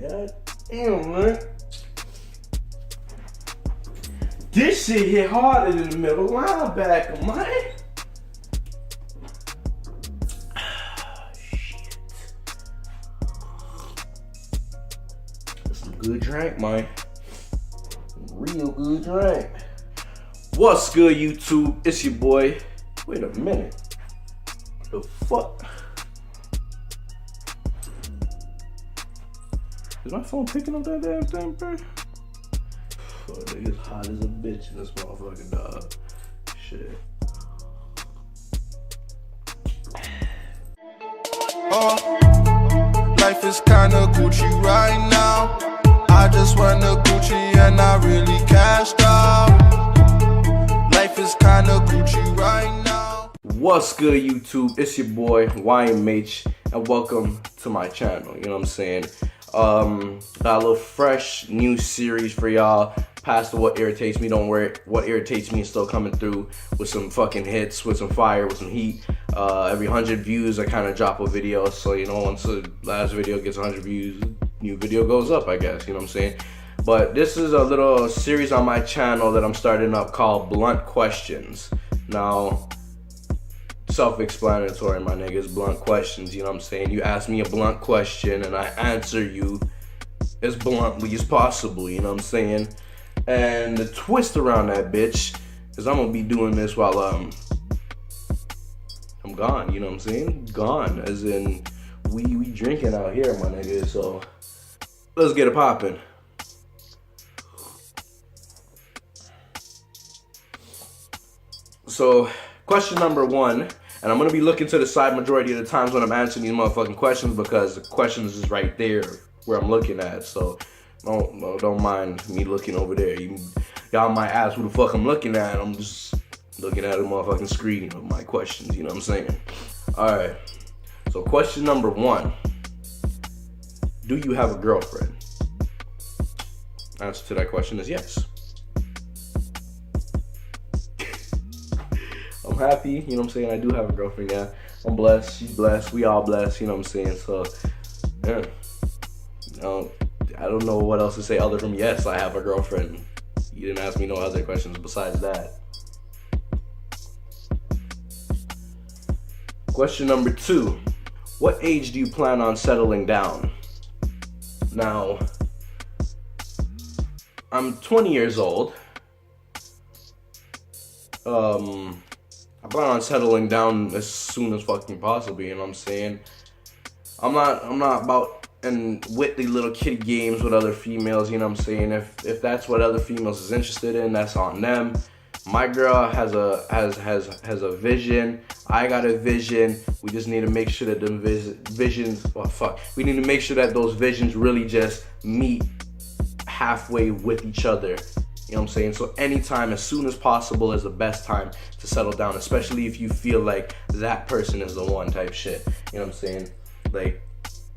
God damn, man. This shit hit harder than the middle linebacker, man. Shit. That's some good drink, man. Real good drink. What's good, YouTube? It's your boy. Wait a minute. The fuck? Is my phone picking up that damn thing, bro? Oh, nigga's hot as a bitch in this motherfucking dog. Shit. Life is kinda Gucci right now. I just went to Gucci and I really cashed out. Life is kinda Gucci right now. What's good, YouTube? It's your boy YMHoyte, and welcome to my channel. You know what I'm saying? Got a little fresh new series for y'all. Past what irritates me, don't worry. What irritates me is still coming through with some fucking hits, with some fire, with some heat. Every 100 views, I kind of drop a video. So, you know, once the last video gets 100 views, new video goes up, I guess. You know what I'm saying? But this is a little series on my channel that I'm starting up called Blunt Questions. Now, self-explanatory, my niggas. Blunt questions, you know what I'm saying? You ask me a blunt question and I answer you as bluntly as possible, you know what I'm saying? And the twist around that bitch is I'm gonna be doing this while I'm gone, you know what I'm saying? Gone, as in we drinking out here, my nigga. So let's get it poppin'. So question number one, and I'm gonna be looking to the side majority of the times when I'm answering these motherfucking questions because the questions is right there where I'm looking at. So don't mind me looking over there. Y'all might ask who the fuck I'm looking at. I'm just looking at a motherfucking screen of my questions, you know what I'm saying? Alright, so question number one. Do you have a girlfriend? Answer to that question is yes. I'm happy, you know what I'm saying? I do have a girlfriend, yeah. I'm blessed, she's blessed, we all blessed, you know what I'm saying? So, yeah. I don't know what else to say other from yes, I have a girlfriend. You didn't ask me no other questions besides that. Question number two. What age do you plan on settling down? Now, I'm 20 years old. I plan on settling down as soon as fucking possible, you know what I'm saying? I'm not about and with the little kitty games with other females, you know what I'm saying? If that's what other females is interested in, that's on them. My girl has a vision. I got a vision. We just need to make sure that them visions, we need to make sure that those visions really just meet halfway with each other. You know what I'm saying? So anytime, as soon as possible is the best time to settle down, especially if you feel like that person is the one type shit. You know what I'm saying? Like,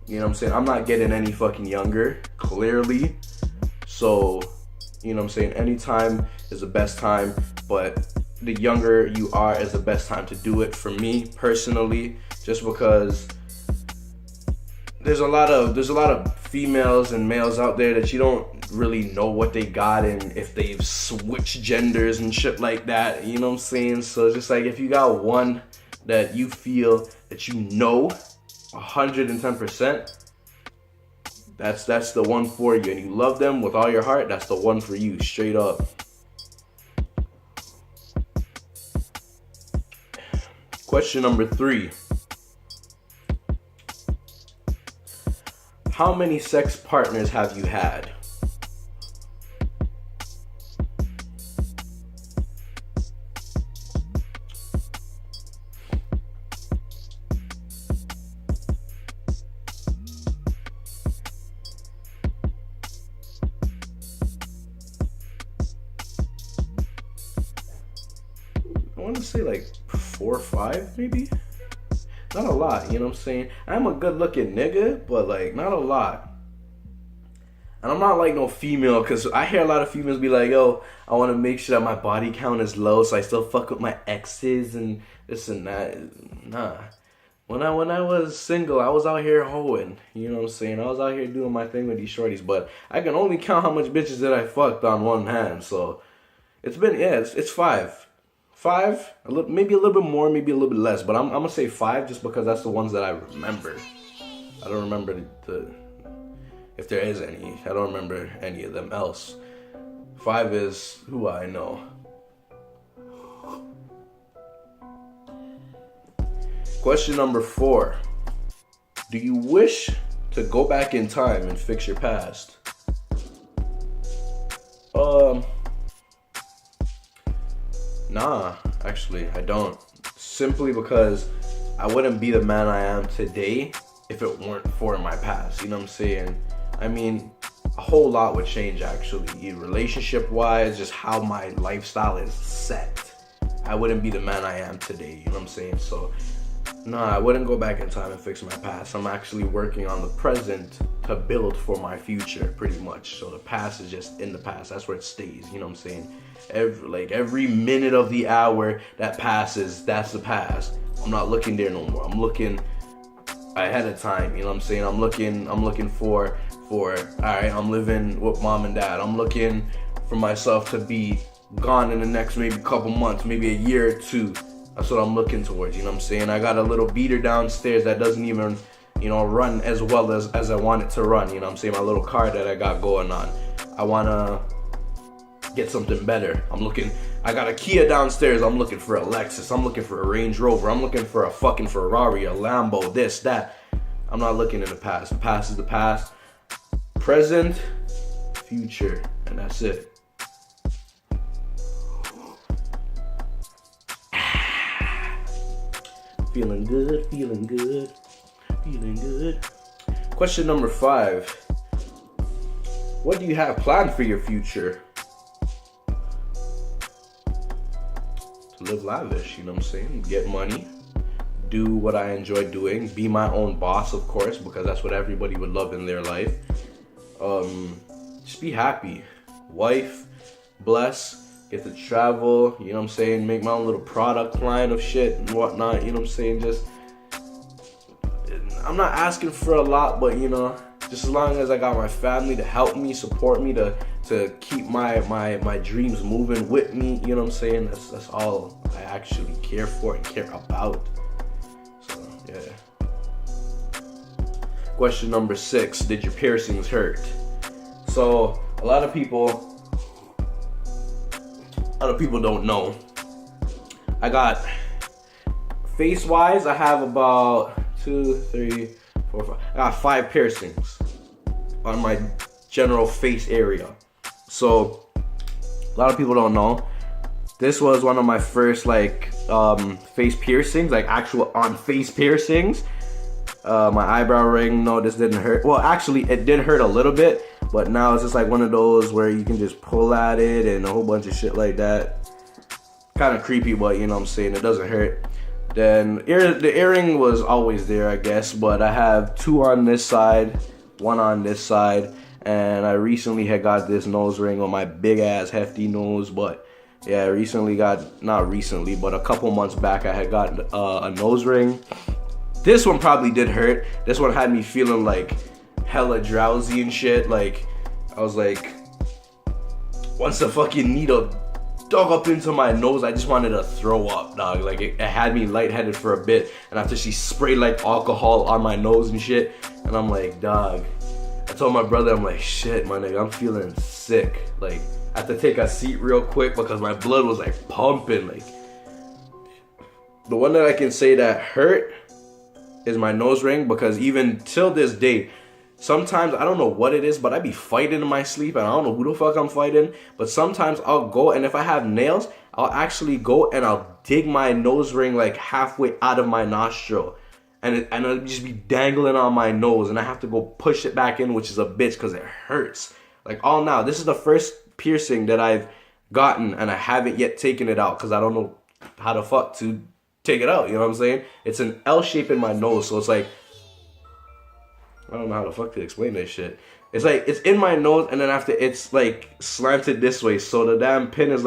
you know what I'm saying? I'm not getting any fucking younger, clearly. So, you know what I'm saying? Anytime is the best time, but the younger you are is the best time to do it for me personally, just because there's a lot of females and males out there that you don't really know what they got and if they've switched genders and shit like that, you know what I'm saying? So it's just like, if you got one that you feel that you know 110%, that's the one for you, and you love them with all your heart, that's the one for you, straight up. Question number three. How many sex partners have you had? I want to say like 4 or 5, maybe. Not a lot, you know what I'm saying? I'm a good looking nigga, but like not a lot. And I'm not like no female, because I hear a lot of females be like, yo, I want to make sure that my body count is low so I still fuck with my exes and this and that. Nah. When I was single, I was out here hoeing. You know what I'm saying? I was out here doing my thing with these shorties, but I can only count how much bitches that I fucked on one hand. So it's been it's five, five, maybe a little bit more, maybe a little bit less, but I'm gonna say five just because that's the ones that I remember. I don't remember the if there is any. I don't remember any of them else. Five is who I know. Question number 4. Do you wish to go back in time and fix your past? Nah, actually, I don't. Simply because I wouldn't be the man I am today if it weren't for my past. You know what I'm saying? I mean, a whole lot would change actually, relationship-wise, just how my lifestyle is set. I wouldn't be the man I am today. You know what I'm saying? So. Nah, I wouldn't go back in time and fix my past. I'm actually working on the present to build for my future, pretty much. So the past is just in the past. That's where it stays. You know what I'm saying? Every minute of the hour that passes, that's the past. I'm not looking there no more. I'm looking ahead of time. You know what I'm saying? I'm looking for. All right, I'm living with mom and dad. I'm looking for myself to be gone in the next maybe couple months, maybe a year or two. That's what I'm looking towards, you know what I'm saying? I got a little beater downstairs that doesn't even, run as well as I want it to run, you know what I'm saying? My little car that I got going on. I want to get something better. I got a Kia downstairs. I'm looking for a Lexus. I'm looking for a Range Rover. I'm looking for a fucking Ferrari, a Lambo, this, that. I'm not looking in the past. The past is the past. Present, future, and that's it. Feeling good, feeling good, feeling good. Question number 5. What do you have planned for your future? To live lavish, you know what I'm saying? Get money, do what I enjoy doing, be my own boss, of course, because that's what everybody would love in their life. Just be happy. Wife, bless. Get to travel, you know what I'm saying, make my own little product line of shit and whatnot, you know what I'm saying, just, I'm not asking for a lot, but, just as long as I got my family to help me, support me, to keep my dreams moving with me, you know what I'm saying, that's all I actually care for and care about, so, yeah. Question number 6, did your piercings hurt? So, a lot of people don't know. I got, face-wise, I have about 2, 3, 4, 5. I got 5 piercings on my general face area. So, a lot of people don't know. This was one of my first, face piercings, actual on-face piercings. My eyebrow ring, no, this didn't hurt. Well, actually, it did hurt a little bit. But now it's just one of those where you can just pull at it and a whole bunch of shit like that. Kind of creepy, but you know what I'm saying, it doesn't hurt. Then the earring was always there, I guess, but I have 2 on this side, 1 on this side, and I recently had got this nose ring on my big ass hefty nose. But yeah, not recently, but a couple months back I had got a nose ring. This one probably did hurt. This one had me feeling hella drowsy and shit. I was once the fucking needle dug up into my nose, I just wanted to throw up, dog. It had me lightheaded for a bit, and after she sprayed alcohol on my nose and shit, and I'm dog, I told my brother, I'm shit, my nigga, I'm feeling sick. I had to take a seat real quick because my blood was pumping. The one that I can say that hurt is my nose ring, because even till this day, sometimes, I don't know what it is, but I be fighting in my sleep, and I don't know who the fuck I'm fighting, but sometimes I'll go, and if I have nails, I'll actually go and I'll dig my nose ring halfway out of my nostril, and it'll just be dangling on my nose, and I have to go push it back in, which is a bitch, because it hurts. All now, this is the first piercing that I've gotten, and I haven't yet taken it out, because I don't know how the fuck to take it out, you know what I'm saying? It's an L shape in my nose, so it's I don't know how the fuck to explain this shit. It's it's in my nose, and then after it's slanted this way, so the damn pin is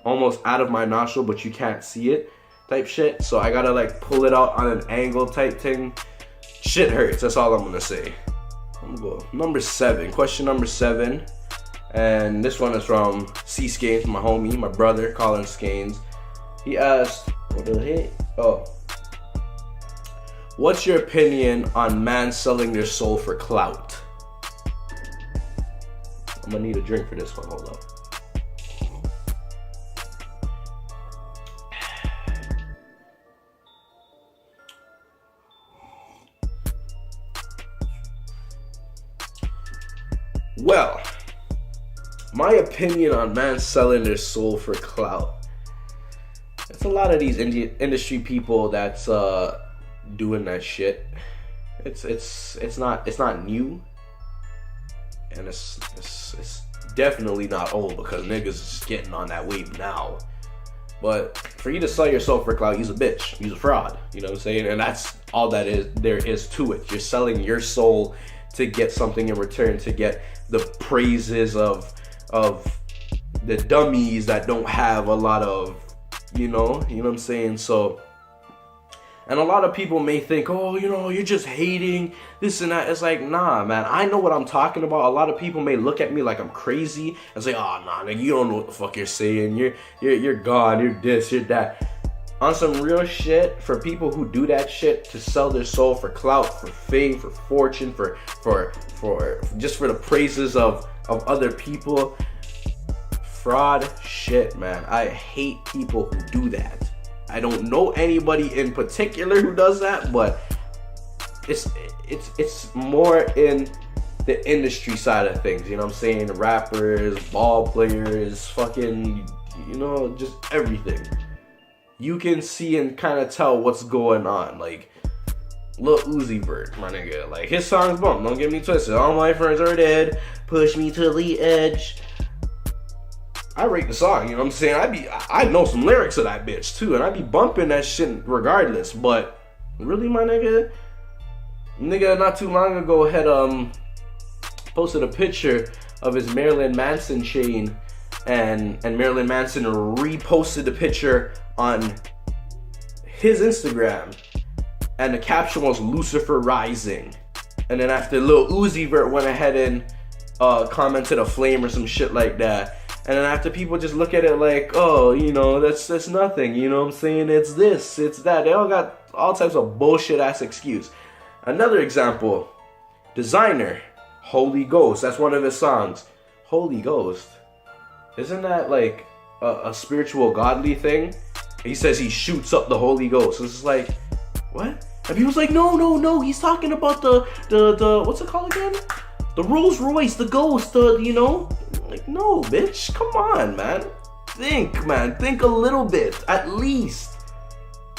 almost out of my nostril, but you can't see it. type shit. So I gotta like pull it out on an angle type thing. Shit hurts, that's all I'm gonna say. I'm gonna go number 7, question number 7. And this one is from C Scanes, my homie, my brother, Colin Scanes. He asked, what the heck? Oh. What's your opinion on man selling their soul for clout? I'm gonna need a drink for this one, hold up. Well, my opinion on man selling their soul for clout. It's a lot of these industry people that's doing that shit. It's not new, and it's definitely not old because niggas is just getting on that wave now. But for you to sell your soul for clout, he's a bitch. He's a fraud. You know what I'm saying? And that's all that there is to it. You're selling your soul to get something in return, to get the praises of the dummies that don't have a lot of, you know what I'm saying? So, and a lot of people may think, oh, you're just hating this and that. It's like, nah, man, I know what I'm talking about. A lot of people may look at me like I'm crazy and say, oh, nah, nigga, you don't know what the fuck you're saying. You're gone. You're this, you're that. On some real shit, for people who do that shit to sell their soul for clout, for fame, for fortune, for just for the praises of other people, fraud shit, man. I hate people who do that. I don't know anybody in particular who does that, but it's more in the industry side of things. You know what I'm saying? Rappers, ball players, fucking, just everything. You can see and kind of tell what's going on. Like, Lil Uzi Vert, my nigga. Like, his songs bump. Don't get me twisted. All my friends are dead. Push me to the edge. I rate the song, you know what I'm saying? I know some lyrics of that bitch too, and I be bumping that shit regardless. But really, my nigga, not too long ago had posted a picture of his Marilyn Manson chain, and Marilyn Manson reposted the picture on his Instagram, and the caption was Lucifer Rising. And then after Lil Uzi Vert went ahead and commented a flame or some shit like that. And then after people just look at it like, oh, that's nothing, you know what I'm saying? It's this, it's that. They all got all types of bullshit ass excuse. Another example, Designer, Holy Ghost. That's one of his songs. Holy Ghost. Isn't that like a spiritual godly thing? He says he shoots up the Holy Ghost. It's like, what? And people's like, no, he's talking about the what's it called again? The Rolls Royce, the Ghost, Like, no, bitch, come on, man. Think a little bit, at least.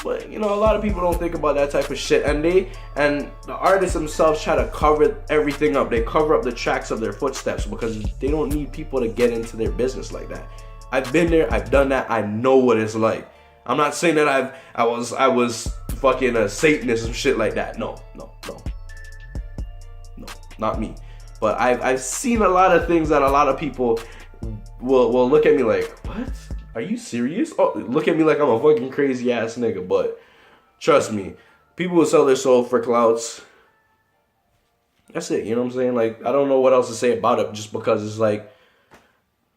But, a lot of people don't think about that type of shit. And the artists themselves try to cover everything up. They cover up the tracks of their footsteps because they don't need people to get into their business like that. I've been there, I've done that, I know what it's like. I'm not saying that I was fucking a Satanist and shit like that. No, not me. But I've seen a lot of things that a lot of people will look at me like, what? Are you serious? Oh, look at me like I'm a fucking crazy ass nigga. But trust me, people will sell their soul for clouts. That's it, you know what I'm saying? Like, I don't know what else to say about it, just because it's like,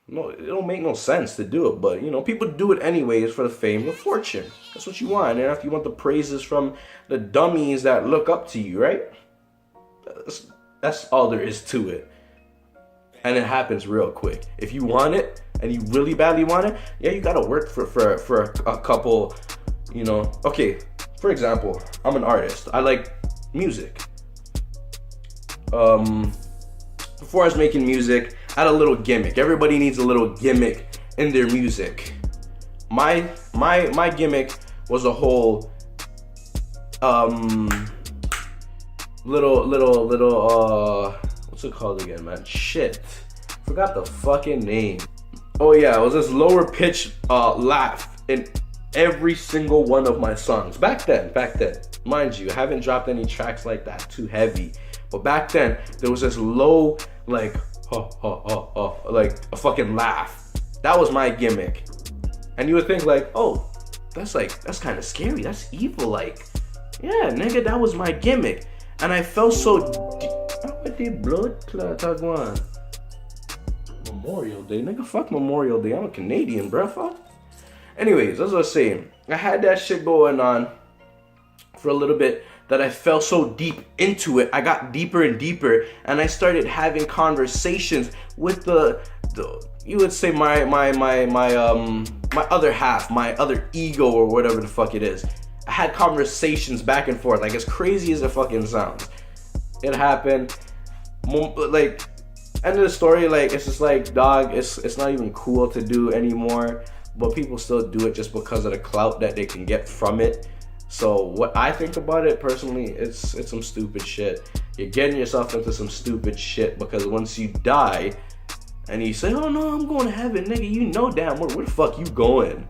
no, it don't make no sense to do it. But, people do it anyways for the fame, the fortune. That's what you want. And after you want the praises from the dummies that look up to you, right? That's all there is to it. And it happens real quick. If you want it, and you really badly want it, yeah, you gotta work for a couple, Okay, for example, I'm an artist. I like music. Before I was making music, I had a little gimmick. Everybody needs a little gimmick in their music. My gimmick was a whole little what's it called again, man? Shit, forgot the fucking name. Oh yeah, it was this lower pitch laugh in every single one of my songs back then. Mind you, I haven't dropped any tracks like that too heavy, but back then there was this low, like like a fucking laugh. That was my gimmick. And you would think like, oh, that's kind of scary. That's evil. Like, yeah, nigga, that was my gimmick. And I felt so what the blood clot on Memorial Day, nigga, fuck Memorial Day. I'm a Canadian, bruh, fuck. Anyways, as I was saying, I had that shit going on for a little bit that I fell so deep into it. I got deeper and deeper, and I started having conversations with the you would say my other half, my other ego, or whatever the fuck it is. I had conversations back and forth, like as crazy as it fucking sounds. It happened. Like, end of the story, like, it's just like, dog, it's not even cool to do anymore, but people still do it just because of the clout that they can get from it. So what I think about it personally, it's some stupid shit. You're getting yourself into some stupid shit, because once you die and you say, oh no, I'm going to heaven, nigga, you know damn where the fuck you going.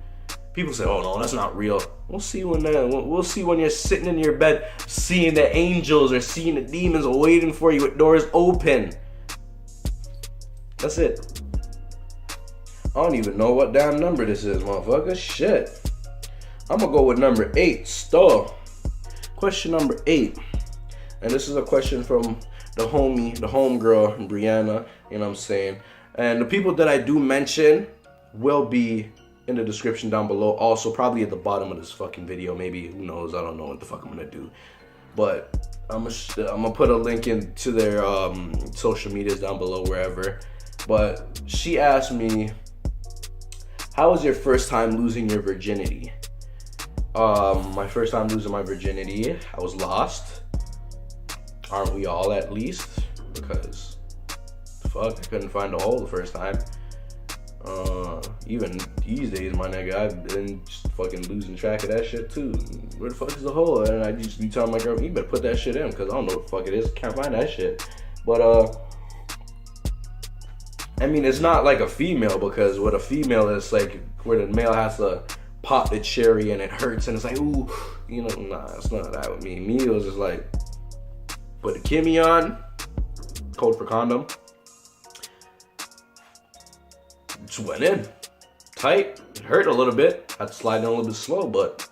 People say, oh no, that's not real. We'll see when you're sitting in your bed seeing the angels or seeing the demons waiting for you with doors open. That's it. I don't even know what damn number this is, motherfucker. Shit. I'm gonna go with number 8. Stall. Question number 8. And this is a question from the homegirl, Brianna, you know what I'm saying? And the people that I do mention will be in the description down below. Also, probably at the bottom of this fucking video. Maybe, who knows? I don't know what the fuck I'm gonna do. But I'm gonna put a link into their social medias down below, wherever. But she asked me, how was your first time losing your virginity? My first time losing my virginity, I was lost. Aren't we all, at least? Because, fuck, I couldn't find a hole the first time. Even these days, my nigga, I've been just fucking losing track of that shit too. Where the fuck is the hole? And I just be telling my girl, you better put that shit in, because I don't know what the fuck it is. Can't find that shit. But, I mean, it's not like a female, because with a female, it's like where the male has to pop the cherry and it hurts and it's like, ooh, you know, nah, it's not that with me. Me, it was just like, put the Kimmy on, code for condom, just went in, tight, it hurt a little bit, had to slide down a little bit slow, but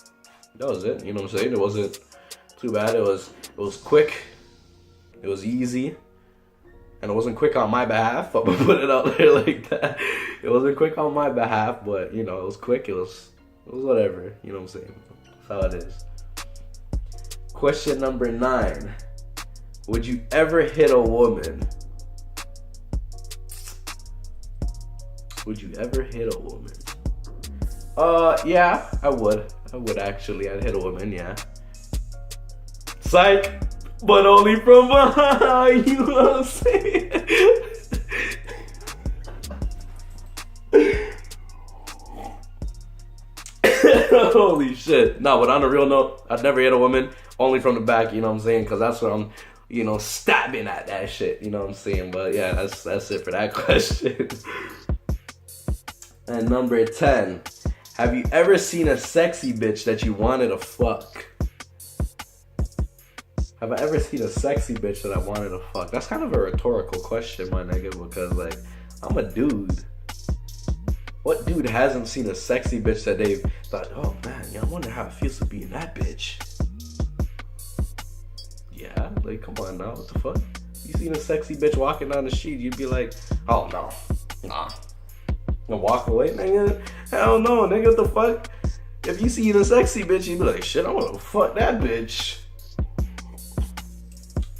that was it, you know what I'm saying? It wasn't too bad, it was quick, it was easy. And it wasn't quick on my behalf, I'm gonna put it out there like that. It wasn't quick on my behalf, but, you know, it was quick, it was whatever, you know what I'm saying? That's how it is. Question number 9. Would you ever hit a woman? Would you ever hit a woman? Yeah, I would. I would actually. I'd hit a woman, yeah. Psych! But only from behind, you know what I'm saying? Holy shit. No, but on a real note, I'd never hit a woman, only from the back, you know what I'm saying? Because that's what I'm, you know, stabbing at that shit, you know what I'm saying? But yeah, that's it for that question. And number 10, have you ever seen a sexy bitch that you wanted to fuck? Have I ever seen a sexy bitch that I wanted to fuck? That's kind of a rhetorical question, my nigga, because, like, I'm a dude. What dude hasn't seen a sexy bitch that they've thought, oh man, yeah, I wonder how it feels to be in that bitch? Yeah, like, come on now, what the fuck? You seen a sexy bitch walking down the street, you'd be like, oh no, nah. And walk away, nigga? Hell no, nigga, what the fuck? If you see a sexy bitch, you'd be like, shit, I wanna fuck that bitch.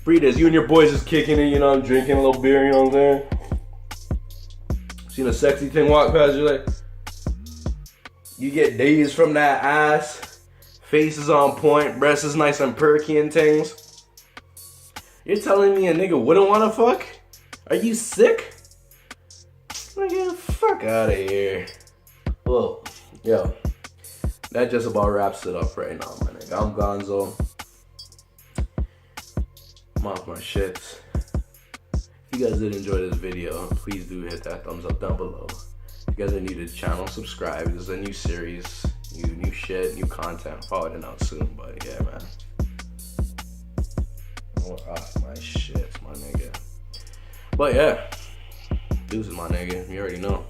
Fridas, you and your boys just kicking it, you know, I'm drinking a little beer, you know what I'm saying? Seen a sexy thing walk past, you're like, you get dazed from that ass, face is on point, breast is nice and perky and things. You're telling me a nigga wouldn't want to fuck? Are you sick? Like, get the fuck out of here. Well, yo, that just about wraps it up right now, my nigga. I'm Gonzo. I'm off my shit. If you guys did enjoy this video, please do hit that thumbs up down below. If you guys are new to the channel, subscribe. There's a new series, new shit, new content following out soon. But yeah, man, I'm off my shit, my nigga. But yeah, deuces, my nigga. You already know.